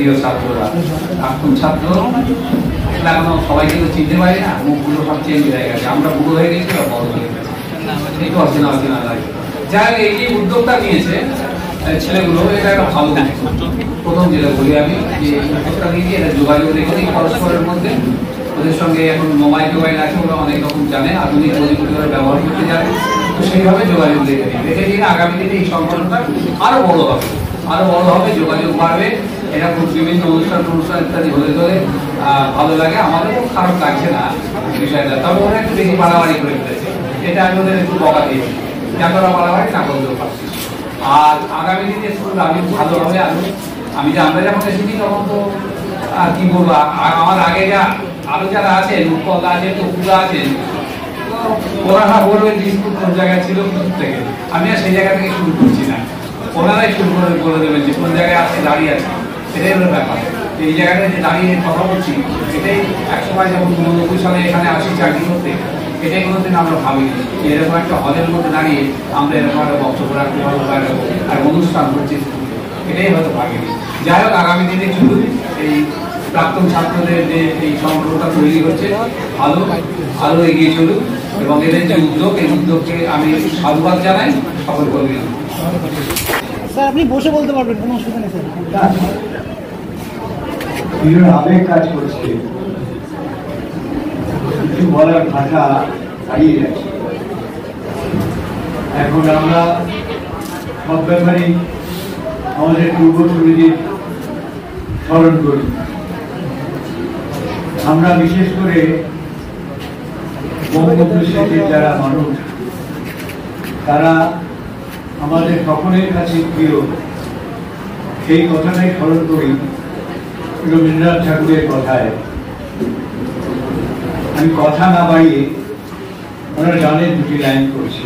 প্রিয় ছাত্ররা, প্রাক্তন ছাত্র, এখনো সবাই কিন্তু চিনতে পারি না, মুখগুলো সব চেঞ্জ হয়ে গেছে, আমরা বুড়ো হয়ে গেছি বা বড় হয়ে গেছে, একটু অচেনা অচেনা লাগে। যাই এই যে উদ্যোগটা নিয়েছে ছেলেগুলো, এটা একটা ভালো জিনিস। প্রথম যেটা বলি আমি, যে উদ্যোগটা নিয়ে এটা যোগাযোগ রেখে দিই পরস্পরের মধ্যে। ওদের সঙ্গে এখন মোবাইল টোবাইল আছে, ওরা অনেক রকম জানে, আধুনিক প্রযুক্তি ব্যবহার করতে জানে, তো সেইভাবে যোগাযোগ রেখে দিন। আগামী দিনে এই সম্পর্কটা আরো বড় হবে, আরো বড় হবে, যোগাযোগ বাড়বে। এরকম বিভিন্ন অনুষ্ঠান ইত্যাদি হলে ধরে ভালো লাগে, আমাদেরও খারাপ লাগছে না বিষয়টা। তবে ওরা একটু বেশি বাড়াবাড়ি করে ফেলেছে, এটা আমি ওদের একটু বকা দিয়েছি, যারা বাড়াবাড়ি না করতেও পারছি। আর আগামী দিনে স্কুল আমি ভালো হবে। আমি যে আমরা যখন এসেছি তখন তো কি বলবো, আমার আগে আরো যারা আছেন, উৎপল আছেন, তপুরা আছেন, ওনারা বলবেন যে স্কুল কোন জায়গায় ছিল থেকে, আমি আর সেই জায়গা থেকে শুরু করছি না, ওনারাই শুরু করে বলে দেবেন যে কোন জায়গায় আছে, দাঁড়িয়ে আছে। এটাই হলো ব্যাপার। এই জায়গাটা যে দাঁড়িয়ে কথা বলছি, এটাই একসময় যখন 99 সালে এখানে আসি চাকরি করতে, এটাই কোনোদিন আমরা ভাবিনি যে এরকম একটা হলের মধ্যে দাঁড়িয়ে আমরা এরকম একটা বক্তব্য রাখতে পারবো বা আর অনুষ্ঠান হচ্ছে, এটাই হয়তো ভাবিনি। যাই হোক, আগামী দিনে শুধু এই প্রাক্তন ছাত্রদের যে এই সম্পর্কটা তৈরি হচ্ছে, আরো এগিয়ে চলুক, এবং এদের যে উদ্যোগ, এই উদ্যোগকে আমি সাধুবাদ জানাই, সকল কর্মী। স্যার আপনি বসে বলতে পারবেন, কোনো অসুবিধা নেই স্যার। আবেগ কাজ করছে, কিছু বলার ভাষা হারিয়ে যাচ্ছে। এখন আমরা সব ব্যাপারে আমাদের পূর্বসূরীদের স্মরণ করি। আমরা বিশেষ করে বঙ্গবন্ধু শেখের যারা মানুষ, তারা আমাদের সকলের কাছে প্রিয়, সেই কথাটাই স্মরণ করি রবীন্দ্রনাথ ঠাকুরের কথায়। আমি কথা না বাড়িয়ে ওনার গানের দুটি লাইন করছি,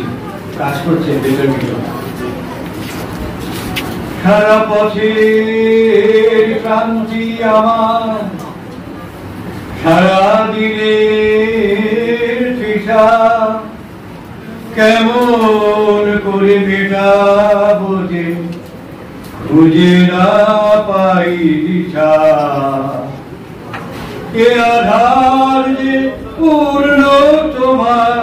কাজ করছে ভেতর ভিতর। সারা পথের ক্রান্তি আমার, সারা দিনের তৃষা, কেমন করে মেটাবো যে খুঁজে না পাই দিশা। এ আধার যে পূর্ণ তোমার,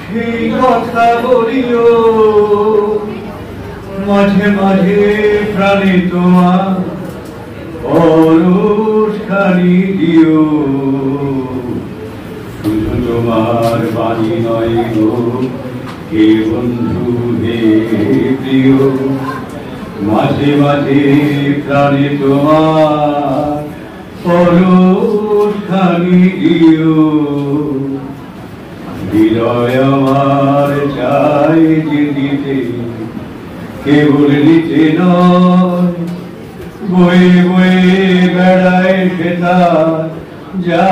সেই কথা বলিও, মাঝে মাঝে প্রাণে তোমার পরশখানি দিও। শুধু তোমার বাণী নয় গো হে বন্ধু হে প্রিয়, মাঝে মাঝে প্রাণে তোমার পরশখানি দিও। হৃদয় আমার চাই যে দিতে, কেবল নিতে নয়, বয়ে বয়ে বেড়ায় সেটা যা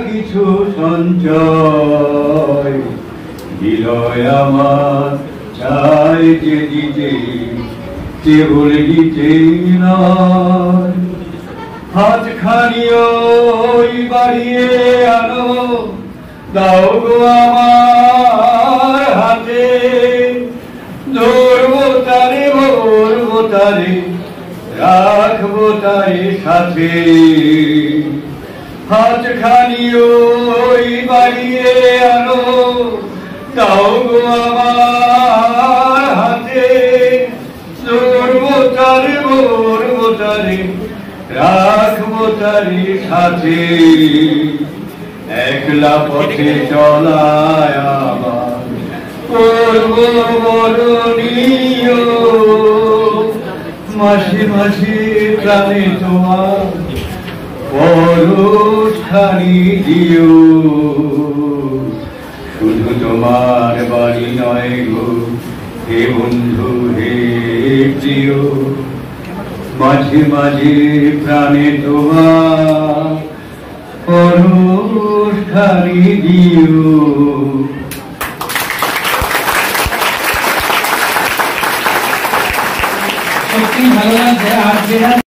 কিছু সঞ্চয়। হৃদয় আমার চাই যে দিতে, কেবল দিতে নয়। হাতখানি ওই বাড়িয়ে আনো, দাও গো আমার হাতে, ধরবো তারে ভরবো তারে, রাখবো তারে সাথে। হাতখানি ওই বাড়িয়ে আনো, দাও গো আমার হাতে, ধরবো তারে ভরবো তারে, রাখবো তারে সাথে। একলা পথে চলায় আমার করবো বরণীয়, মাসে মাসে প্রাণে তোমার পরশখানি দিও। শুধু তোমার বাড়ি নয় গো হে বন্ধু হে প্রিয়, মাঝে মাঝে প্রাণে তোমার পরশখানি দিও। সত্যি ভালো লাগছে। আর